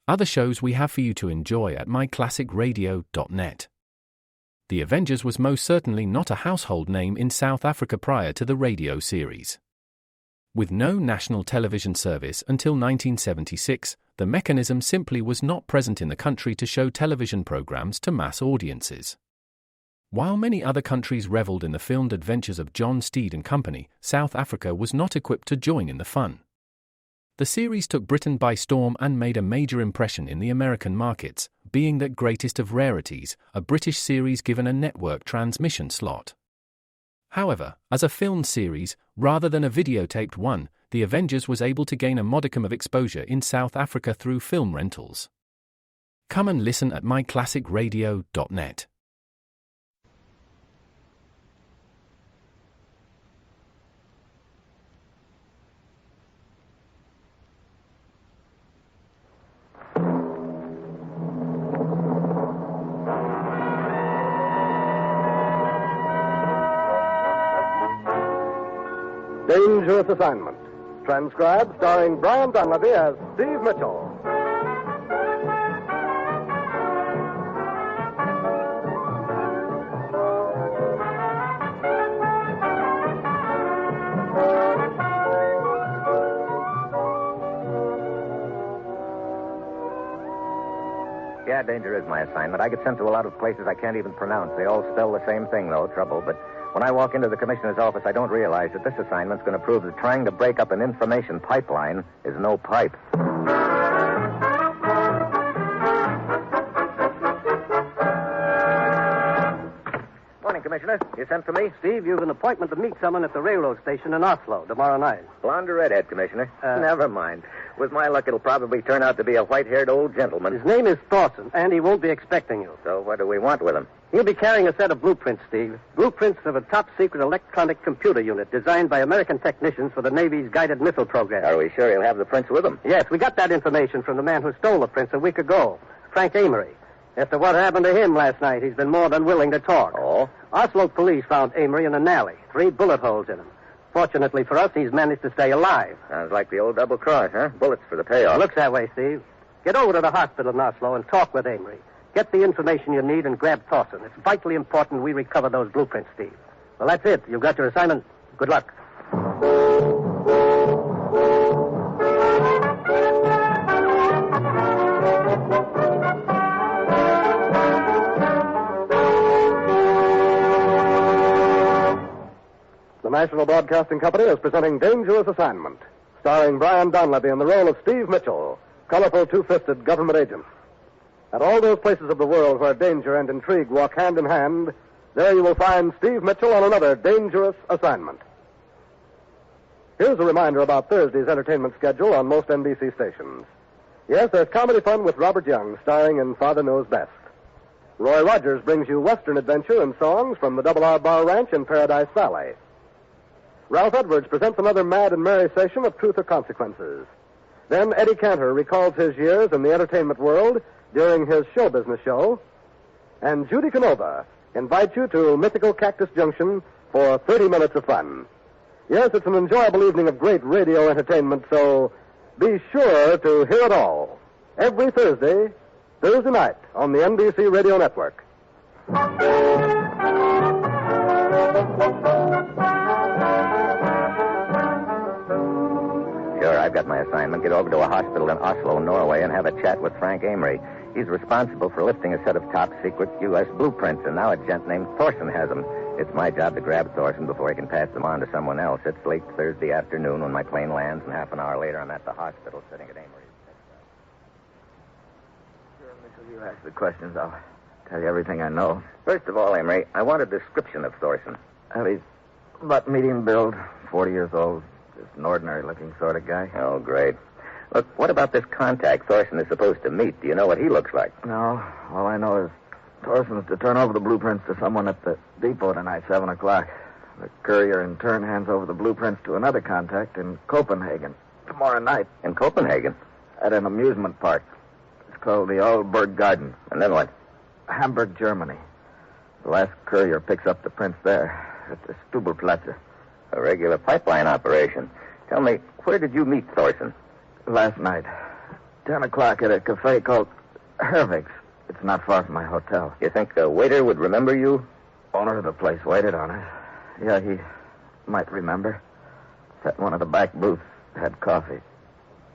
other shows we have for you to enjoy at myclassicradio.net. The Avengers was most certainly not a household name in South Africa prior to the radio series. With no national television service until 1976, the mechanism simply was not present in the country to show television programs to mass audiences. While many other countries reveled in the filmed adventures of John Steed and company, South Africa was not equipped to join in the fun. The series took Britain by storm and made a major impression in the American markets, being that greatest of rarities, a British series given a network transmission slot. However, as a filmed series, rather than a videotaped one, The Avengers was able to gain a modicum of exposure in South Africa through film rentals. Come and listen at myclassicradio.net. Dangerous Assignment. Transcribed, starring Brian Dunleavy as Steve Mitchell. Yeah, danger is my assignment. I get sent to a lot of places I can't even pronounce. They all spell the same thing, though, trouble. But when I walk into the commissioner's office, I don't realize that this assignment's going to prove that trying to break up an information pipeline is no pipe. Morning, Commissioner. You sent for me? Steve, you've an appointment to meet someone at the railroad station in Oslo tomorrow night. Blonde or redhead, Commissioner? Never mind. With my luck, it'll probably turn out to be a white-haired old gentleman. His name is Thorson, and he won't be expecting you. So what do we want with him? He'll be carrying a set of blueprints, Steve. Blueprints of a top-secret electronic computer unit designed by American technicians for the Navy's guided missile program. Are we sure he'll have the prints with him? Yes, we got that information from the man who stole the prints a week ago, Frank Amory. After what happened to him last night, he's been more than willing to talk. Oh? Oslo police found Amory in an alley, 3 bullet holes in him. Fortunately for us, he's managed to stay alive. Sounds like the old double cross, huh? Bullets for the payoff. Looks that way, Steve. Get over to the hospital in Oslo and talk with Amory. Get the information you need and grab Thorson. It's vitally important we recover those blueprints, Steve. Well, that's it. You've got your assignment. Good luck. The National Broadcasting Company is presenting Dangerous Assignment, starring Brian Donlevy in the role of Steve Mitchell, colorful two-fisted government agent. At all those places of the world where danger and intrigue walk hand in hand, there you will find Steve Mitchell on another Dangerous Assignment. Here's a reminder about Thursday's entertainment schedule on most NBC stations. Yes, there's comedy fun with Robert Young, starring in Father Knows Best. Roy Rogers brings you Western adventure and songs from the Double R Bar Ranch in Paradise Valley. Ralph Edwards presents another mad and merry session of Truth or Consequences. Then Eddie Cantor recalls his years in the entertainment world during his show business show. And Judy Canova invites you to mythical Cactus Junction for 30 minutes of fun. Yes, it's an enjoyable evening of great radio entertainment, so be sure to hear it all. Every Thursday night on the NBC Radio Network. Sure, I've got my assignment. Get over to a hospital in Oslo, Norway, and have a chat with Frank Amory. He's responsible for lifting a set of top-secret U.S. blueprints, and now a gent named Thorson has them. It's my job to grab Thorson before he can pass them on to someone else. It's late Thursday afternoon when my plane lands, and half an hour later I'm at the hospital sitting at Amory's. Sure, Mitchell, you ask the questions. I'll tell you everything I know. First of all, Amory, I want a description of Thorson. Well, he's about medium build, 40 years old. Just an ordinary-looking sort of guy. Oh, great. Look, what about this contact Thorson is supposed to meet? Do you know what he looks like? No, all I know is Thorson's to turn over the blueprints to someone at the depot tonight, 7 o'clock. The courier in turn hands over the blueprints to another contact in Copenhagen tomorrow night. In Copenhagen? At an amusement park. It's called the Aalborg Garden. And then what? Hamburg, Germany. The last courier picks up the prints there at the Stubelplatz. A regular pipeline operation. Tell me, where did you meet Thorson? Last night. 10 o'clock at a cafe called Hervig's. It's not far from my hotel. You think the waiter would remember you? Owner of the place waited on us. Yeah, he might remember. Sat in one of the back booths, had coffee.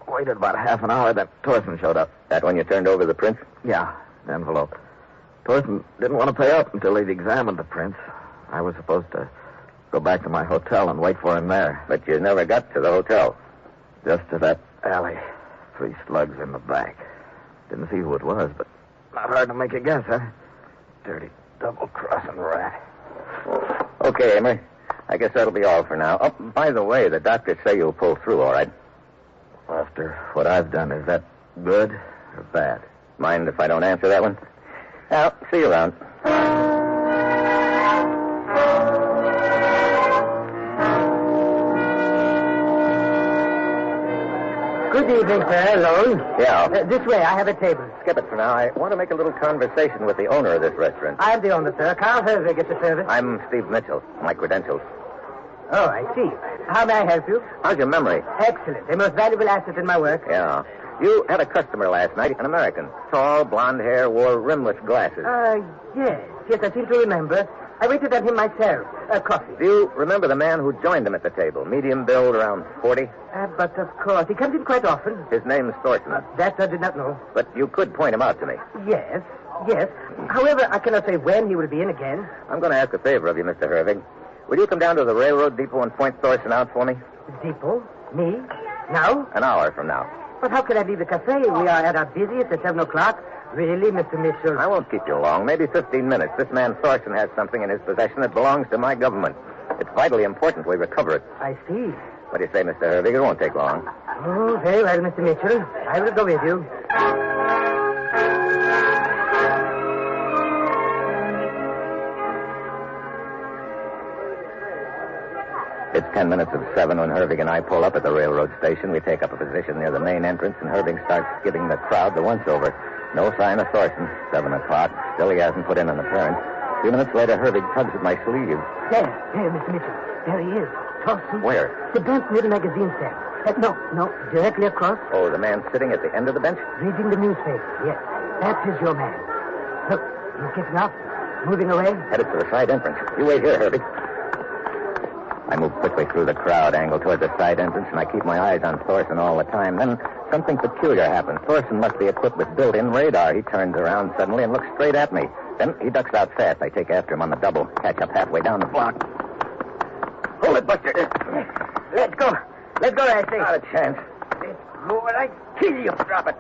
Waited about half an hour, then Thorson showed up. That when you turned over the prints? Yeah, the envelope. Thorson didn't want to pay up until he'd examined the prints. I was supposed to go back to my hotel and wait for him there. But you never got to the hotel. Just to that alley. 3 slugs in the back. Didn't see who it was, but not hard to make a guess, huh? Dirty double-crossing rat. Okay, Amory. I guess that'll be all for now. Oh, by the way, the doctors say you'll pull through, all right? After what I've done, is that good or bad? Mind if I don't answer that one? Well, see you around. Good evening, sir. Alone? Yeah. This way. I have a table. Skip it for now. I want to make a little conversation with the owner of this restaurant. I'm the owner, sir. Carl Hervig at the service. I'm Steve Mitchell. My credentials. Oh, I see. How may I help you? How's your memory? Excellent. A most valuable asset in my work. Yeah. You had a customer last night, an American. Tall, blonde hair, wore rimless glasses. Yes. Yes, I seem to remember. I waited on him myself. Coffee. Do you remember the man who joined him at the table? Medium build, around 40? But of course. He comes in quite often. His name's Thorson. That I did not know. But you could point him out to me. Yes. However, I cannot say when he will be in again. I'm going to ask a favor of you, Mr. Hervig. Will you come down to the railroad depot and point Thorson out for me? Depot? Me? Now? An hour from now. But how can I leave the cafe? We are at our busiest at 7 o'clock. Really, Mr. Mitchell? I won't keep you long. Maybe 15 minutes. This man Thorson has something in his possession that belongs to my government. It's vitally important we recover it. I see. What do you say, Mr. Hervig? It won't take long. Oh, very well, Mr. Mitchell. I will go with you. It's 10 minutes of 7 when Hervig and I pull up at the railroad station. We take up a position near the main entrance, and Hervig starts giving the crowd the once-over. No sign of Thorson. 7 o'clock. Still he hasn't put in an appearance. A few minutes later, Hervig tugs at my sleeve. There, Mr. Mitchell. There he is. Thorson. Where? The bench near the magazine stand. No. Directly across. Oh, the man sitting at the end of the bench? Reading the newspaper. Yes. That is your man. Look, he's getting up. Moving away. Headed for the side entrance. You wait here, Hervig. I move quickly through the crowd, angle toward the side entrance, and I keep my eyes on Thorson all the time. Then something peculiar happens. Thorson must be equipped with built-in radar. He turns around suddenly and looks straight at me. Then he ducks out fast. I take after him on the double, catch up halfway down the block. Hold it, Buster. Let's go. I say. Not a chance. Move it. I kill you. Drop it.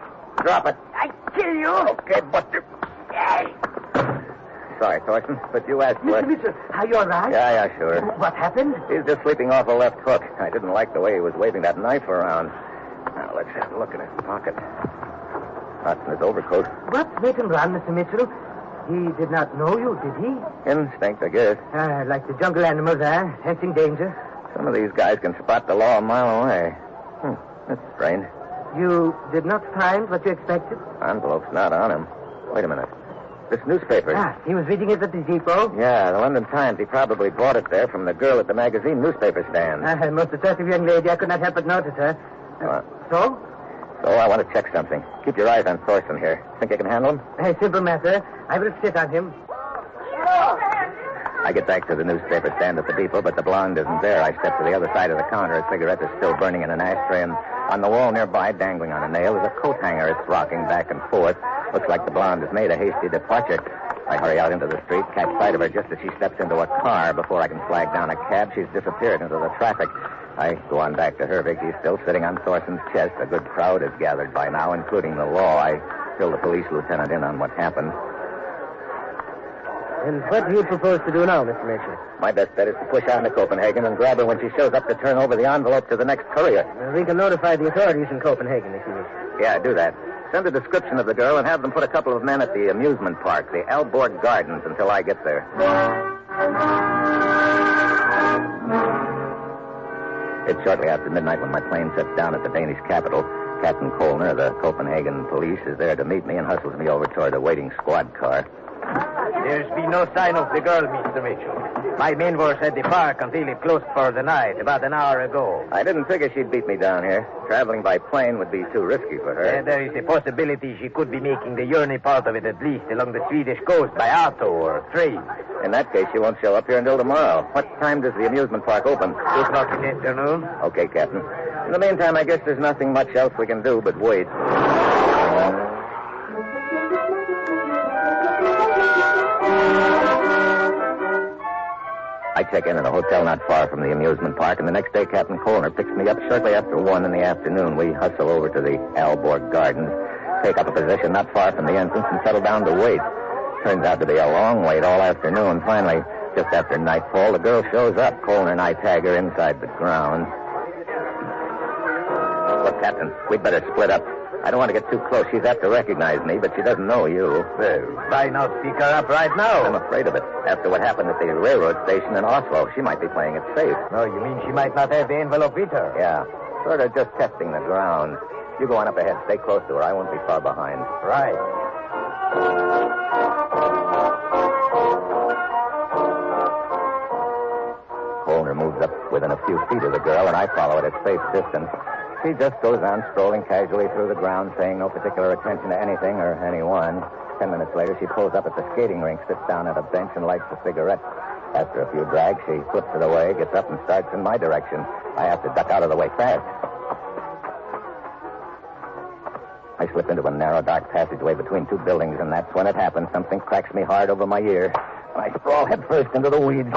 I kill you. Okay, Buster. Hey. Sorry, Thorson, but you asked for Mr. it. Mitchell, are you all right? Yeah, sure. What happened? He's just sleeping off a left hook. I didn't like the way he was waving that knife around. Now, let's have a look in his pocket. Not in his overcoat. What made him run, Mr. Mitchell? He did not know you, did he? Instinct, I guess. Like the jungle animals, sensing danger. Some of these guys can spot the law a mile away. That's strange. You did not find what you expected? Envelope's not on him. Wait a minute. This newspaper. He was reading it at the depot? Yeah, the London Times. He probably bought it there from the girl at the magazine newspaper stand. Most attractive young lady. I could not help but notice her. So? So I want to check something. Keep your eyes on Thorson here. Think you can handle him? A simple matter. I will sit on him. I get back to the newspaper stand at the depot, but the blonde isn't there. I step to the other side of the counter. A cigarette is still burning in an ashtray, and on the wall nearby, dangling on a nail, is a coat hanger. It's rocking back and forth. Looks like the blonde has made a hasty departure. I hurry out into the street, catch sight of her just as she steps into a car. Before I can flag down a cab, she's disappeared into the traffic. I go on back to Hervig. He's still sitting on Thorson's chest. A good crowd is gathered by now, including the law. I fill the police lieutenant in on what happened. And what do you propose to do now, Mr. Mitchell? My best bet is to push on to Copenhagen and grab her when she shows up to turn over the envelope to the next courier. We can notify the authorities in Copenhagen if you wish. Yeah, do that. Send a description of the girl and have them put a couple of men at the amusement park, the Alborg Gardens, until I get there. It's shortly after midnight when my plane sets down at the Danish capital. Captain Kolner of the Copenhagen police is there to meet me and hustles me over toward a waiting squad car. There's been no sign of the girl, Mr. Mitchell. My men were at the park until it closed for the night, about an hour ago. I didn't figure she'd beat me down here. Traveling by plane would be too risky for her. There is a possibility she could be making the journey part of it at least along the Swedish coast by auto or train. In that case, she won't show up here until tomorrow. What time does the amusement park open? 2 o'clock this afternoon. Okay, Captain. In the meantime, I guess there's nothing much else we can do but wait. I check in at a hotel not far from the amusement park, and the next day Captain Colner picks me up shortly after 1 in the afternoon. We hustle over to the Alborg Gardens, take up a position not far from the entrance, and settle down to wait. Turns out to be a long wait all afternoon. Finally, just after nightfall, the girl shows up. Colner and I tag her inside the grounds. Look, Captain, we'd better split up. I don't want to get too close. She's apt to recognize me, but she doesn't know you. Well, why not pick her up right now? I'm afraid of it. After what happened at the railroad station in Oslo, she might be playing it safe. No, you mean she might not have the envelope with her? Yeah, sort of just testing the ground. You go on up ahead. Stay close to her. I won't be far behind. Right. Colner moves up within a few feet of the girl, and I follow at a safe distance. She just goes on strolling casually through the grounds, paying no particular attention to anything or anyone. 10 minutes later, she pulls up at the skating rink, sits down at a bench, and lights a cigarette. After a few drags, she flips it away, gets up, and starts in my direction. I have to duck out of the way fast. I slip into a narrow, dark passageway between 2 buildings, and that's when it happens. Something cracks me hard over my ear. I sprawl headfirst into the weeds.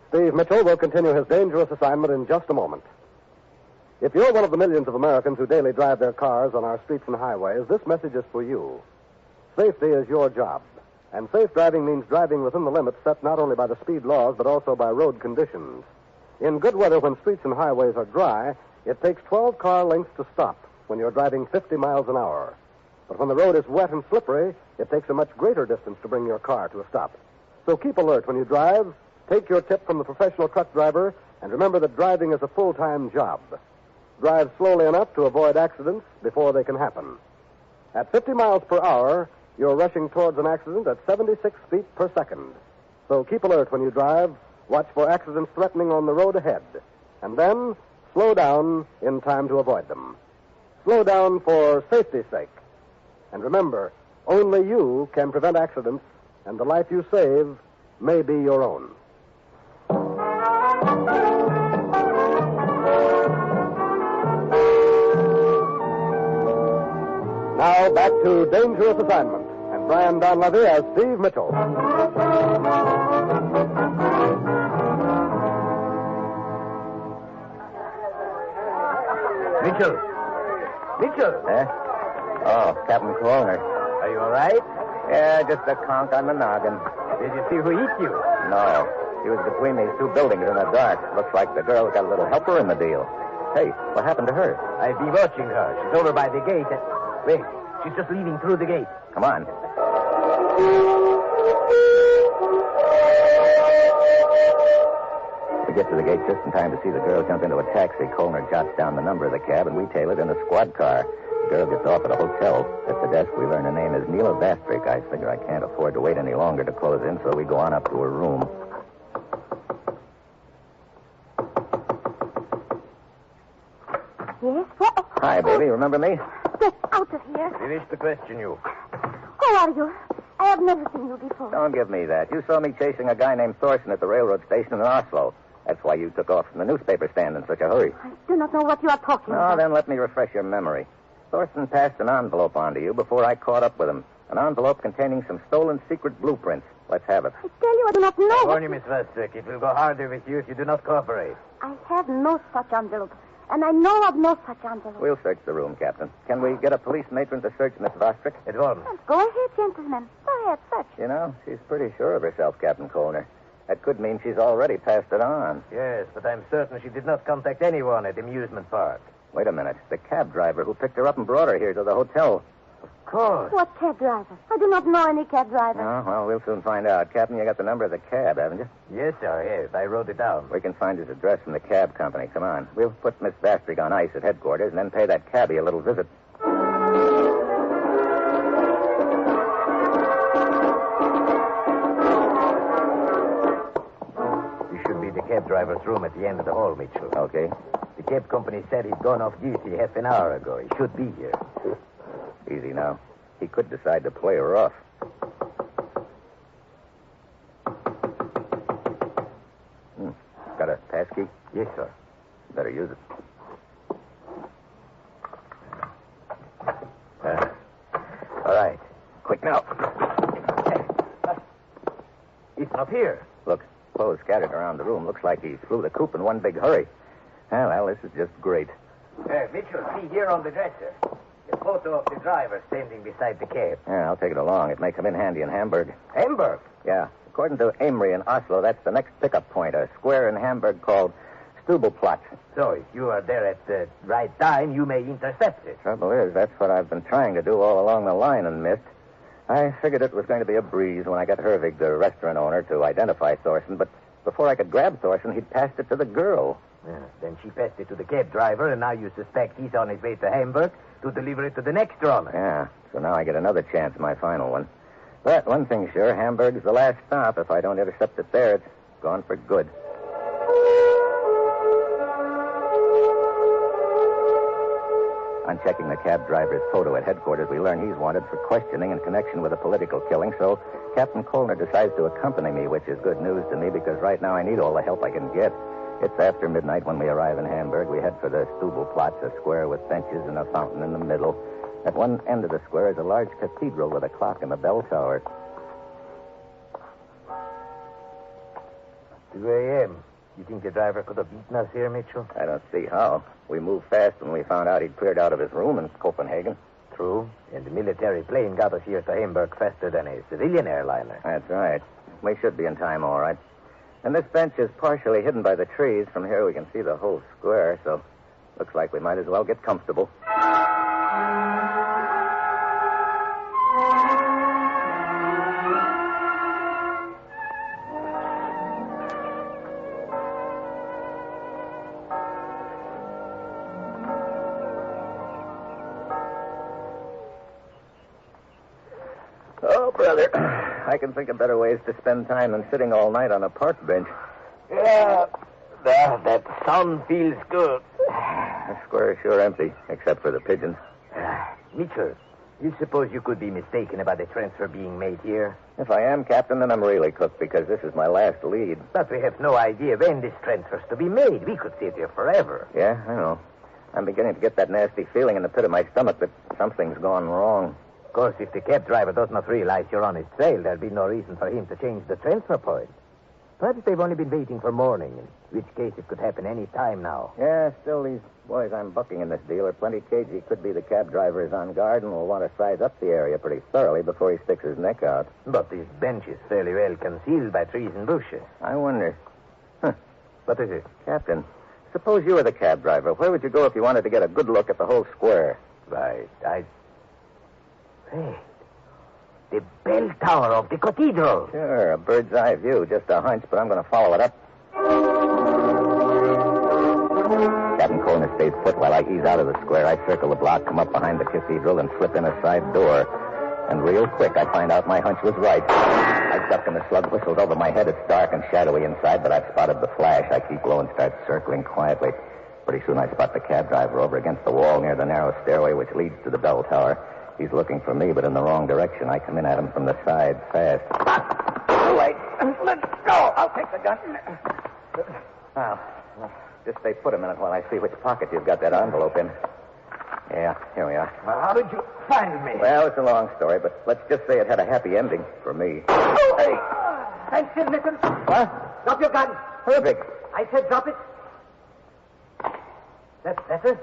Steve Mitchell will continue his dangerous assignment in just a moment. If you're one of the millions of Americans who daily drive their cars on our streets and highways, this message is for you. Safety is your job. And safe driving means driving within the limits set not only by the speed laws, but also by road conditions. In good weather, when streets and highways are dry, it takes 12 car lengths to stop when you're driving 50 miles an hour. But when the road is wet and slippery, it takes a much greater distance to bring your car to a stop. So keep alert when you drive. Take your tip from the professional truck driver, and remember that driving is a full-time job. Drive slowly enough to avoid accidents before they can happen. At 50 miles per hour, you're rushing towards an accident at 76 feet per second. So keep alert when you drive. Watch for accidents threatening on the road ahead. And then slow down in time to avoid them. Slow down for safety's sake. And remember, only you can prevent accidents, and the life you save may be your own. Now back to Dangerous Assignment, and Brian Donlevy as Steve Mitchell. Mitchell. Mitchell. Eh? Oh, Captain Colner. Are you all right? Yeah, just a conk on the noggin. Did you see who hit you? No. He was between these 2 buildings in the dark. Looks like the girl got a little helper in the deal. Hey, what happened to her? I've been watching her. She's over by the gate. Wait, she's just leaving through the gate. Come on. We get to the gate just in time to see the girl jump into a taxi. Colner jots down the number of the cab, and we tail it in a squad car. The girl gets off at a hotel. At the desk, we learn her name is Mila Vastrick. I figure I can't afford to wait any longer to close in, so we go on up to her room. Yes? What? Hi, baby. Remember me? Get out of here. We wish to question you. Who are you? I have never seen you before. Don't give me that. You saw me chasing a guy named Thorson at the railroad station in Oslo. That's why you took off from the newspaper stand in such a hurry. I do not know what you are talking No, about. then let me refresh your memory. Thorson passed an envelope on to you before I caught up with him. An envelope containing some stolen secret blueprints. Let's have it. I tell you, I do not know. I warn you, Miss Vastrick, it will go harder with you if you do not cooperate. I have no such envelope, and I know of no such envelope. We'll search the room, Captain. Can we get a police matron to search Miss Vastrick? At once. Go ahead, gentlemen. Go ahead, search. You know, she's pretty sure of herself, Captain Colner. That could mean she's already passed it on. Yes, but I'm certain she did not contact anyone at the amusement park. Wait a minute. The cab driver who picked her up and brought her here to the hotel. Of course. What cab driver? I do not know any cab driver. Oh, well, we'll soon find out. Captain, you got the number of the cab, haven't you? Yes, sir, yes. I wrote it down. We can find his address from the cab company. Come on. We'll put Miss Bastrig on ice at headquarters and then pay that cabbie a little visit. This should be the cab driver's room at the end of the hall, Mitchell. Okay. The cab company said he'd gone off duty half an hour ago. He should be here. Easy now. He could decide to play her off. Got a passkey? Yes, sir. Better use it. All right. Quick now. He's not here. Look, clothes scattered around the room. Looks like he flew the coop in one big hurry. Well, this is just great. Mitchell, see here on the dresser. The photo of the driver standing beside the cab. Yeah, I'll take it along. It may come in handy in Hamburg. Hamburg? Yeah. According to Amory in Oslo, that's the next pickup point, a square in Hamburg called Stubelplatz. So if you are there at the right time, you may intercept it. Trouble is, that's what I've been trying to do all along the line and missed. I figured it was going to be a breeze when I got Hervig, the restaurant owner, to identify Thorson, but before I could grab Thorson, he'd passed it to the girl. Yeah, then she passed it to the cab driver, and now you suspect he's on his way to Hamburg to deliver it to the next runner. Yeah, so now I get another chance, my final one. But one thing's sure, Hamburg's the last stop. If I don't intercept it there, it's gone for good. On checking the cab driver's photo at headquarters, we learn he's wanted for questioning in connection with a political killing, so Captain Colner decides to accompany me, which is good news to me because right now I need all the help I can get. It's after midnight when we arrive in Hamburg. We head for the Stubelplatz, a square with benches and a fountain in the middle. At one end of the square is a large cathedral with a clock in the bell tower. 2 a.m. You think the driver could have beaten us here, Mitchell? I don't see how. We moved fast when we found out he'd cleared out of his room in Copenhagen. True. And the military plane got us here to Hamburg faster than a civilian airliner. That's right. We should be in time, all right. And this bench is partially hidden by the trees. From here we can see the whole square, so looks like we might as well get comfortable. Oh, brother, I can think of better ways to spend time than sitting all night on a park bench. Yeah, that sun feels good. The square is sure empty, except for the pigeons. Mitchell, you suppose you could be mistaken about the transfer being made here? If I am, Captain, then I'm really cooked because this is my last lead. But we have no idea when this transfer's to be made. We could sit here forever. Yeah, I know. I'm beginning to get that nasty feeling in the pit of my stomach that something's gone wrong. Of course, if the cab driver does not realize you're on his trail, there'll be no reason for him to change the transfer point. Perhaps they've only been waiting for morning, in which case it could happen any time now. Yeah, still, these boys I'm bucking in this deal are plenty cagey. Could be the cab driver is on guard and will want to size up the area pretty thoroughly before he sticks his neck out. But this bench is fairly well concealed by trees and bushes. I wonder. What is it? Captain, suppose you were the cab driver. Where would you go if you wanted to get a good look at the whole square? Right, Hey, the bell tower of the cathedral. Sure, a bird's eye view. Just a hunch, but I'm going to follow it up. Captain Colner stays put while I ease out of the square. I circle the block, come up behind the cathedral, and slip in a side door. And real quick, I find out my hunch was right. I duck and the slug whistles over my head. It's dark and shadowy inside, but I've spotted the flash. I keep low and start circling quietly. Pretty soon I spot the cab driver over against the wall near the narrow stairway which leads to the bell tower. He's looking for me, but in the wrong direction. I come in at him from the side, fast. Wait. Let's go. I'll take the gun. Now, just stay put a minute while I see which pocket you've got that envelope in. Yeah, here we are. Well, how did you find me? Well, it's a long story, but let's just say it had a happy ending for me. Oh, hey! Thanks, Sid Nichols. What? Drop your gun. Perfect. I said drop it. That's better.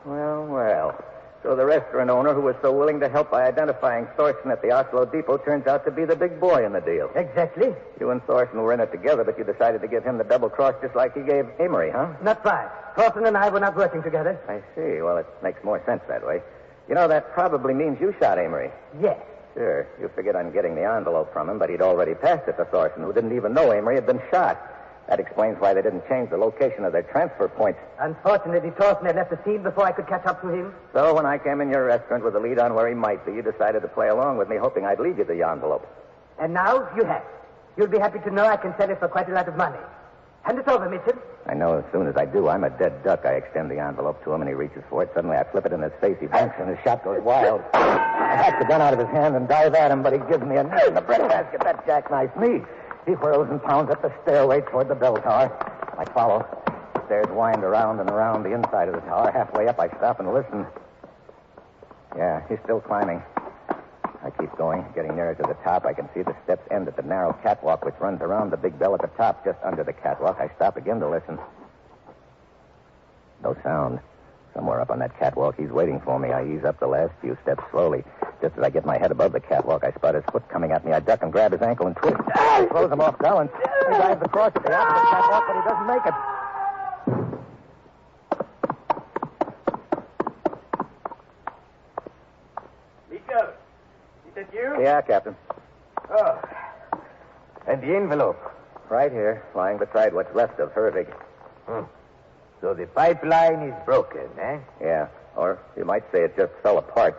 Well. So the restaurant owner who was so willing to help by identifying Thorson at the Oslo depot turns out to be the big boy in the deal. Exactly. You and Thorson were in it together, but you decided to give him the double cross just like he gave Amory, huh? Not right. Thorson and I were not working together. I see. Well, it makes more sense that way. You know, that probably means you shot Amory. Yes. Sure. You figured on getting the envelope from him, but he'd already passed it to Thorson, who didn't even know Amory had been shot. That explains why they didn't change the location of their transfer points. Unfortunately, Thorson had left the scene before I could catch up to him. So when I came in your restaurant with a lead on where he might be, you decided to play along with me, hoping I'd leave you the envelope. And now you have. You'll be happy to know I can sell it for quite a lot of money. Hand it over, Mitchell. I know as soon as I do, I'm a dead duck. I extend the envelope to him, and he reaches for it. Suddenly, I flip it in his face. He blinks, and his shot goes wild. I hack the gun out of his hand and dive at him, but he gives me a knee in the breadbasket. That jackknife me. He whirls and pounds up the stairway toward the bell tower. I follow. The stairs wind around and around the inside of the tower. Halfway up, I stop and listen. Yeah, he's still climbing. I keep going, getting nearer to the top. I can see the steps end at the narrow catwalk, which runs around the big bell at the top, just under the catwalk. I stop again to listen. No sound. Somewhere up on that catwalk, he's waiting for me. I ease up the last few steps slowly. Just as I get my head above the catwalk, I spot his foot coming at me. I duck and grab his ankle and twist. I throws him off balance. He dives across at the opposite catwalk, but he doesn't make it. Mitchell, is that you? Yeah, Captain. Oh. And the envelope? Right here, lying beside what's left of Hervig. So the pipeline is broken, eh? Yeah, or you might say it just fell apart.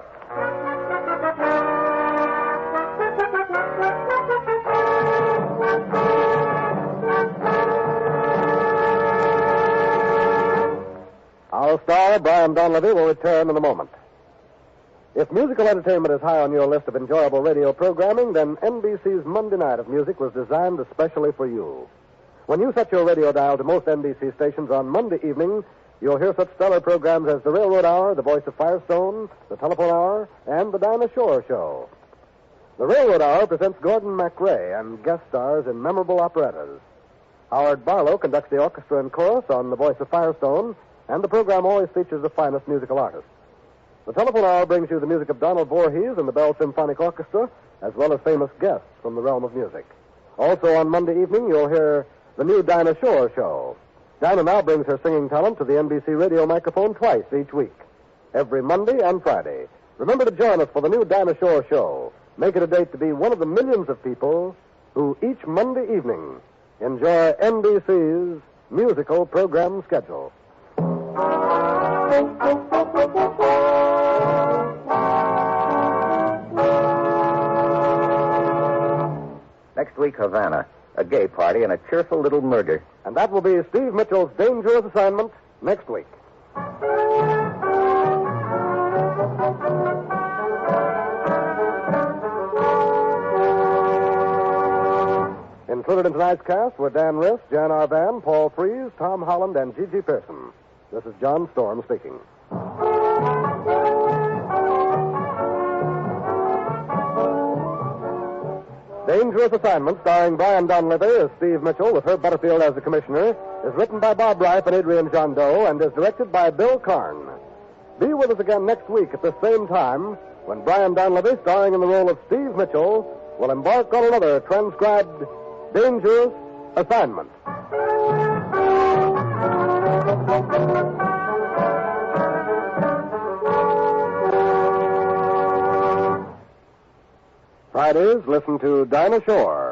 Our star, Brian Donlevy, will return in a moment. If musical entertainment is high on your list of enjoyable radio programming, then NBC's Monday Night of Music was designed especially for you. When you set your radio dial to most NBC stations on Monday evening, you'll hear such stellar programs as The Railroad Hour, The Voice of Firestone, The Telephone Hour, and The Dinah Shore Show. The Railroad Hour presents Gordon MacRae and guest stars in memorable operettas. Howard Barlow conducts the orchestra and chorus on The Voice of Firestone, and the program always features the finest musical artists. The Telephone Hour brings you the music of Donald Voorhees and the Bell Symphonic Orchestra, as well as famous guests from the realm of music. Also on Monday evening, you'll hear the new Dinah Shore Show. Dinah now brings her singing talent to the NBC radio microphone twice each week, every Monday and Friday. Remember to join us for the new Dinah Shore Show. Make it a date to be one of the millions of people who each Monday evening enjoy NBC's musical program schedule. Next week, Havana. A gay party and a cheerful little murder. And that will be Steve Mitchell's Dangerous Assignment next week. Included in tonight's cast were Dan Riss, Jan Arvan, Paul Frees, Tom Holland, and Gigi Pearson. This is John Storm speaking. Dangerous Assignment, starring Brian Donlevy as Steve Mitchell with Herb Butterfield as the commissioner, is written by Bob Reif and Adrian Jondeau and is directed by Bill Karn. Be with us again next week at the same time when Brian Donlevy, starring in the role of Steve Mitchell, will embark on another transcribed Dangerous Assignment. Fridays, listen to Dinah Shore.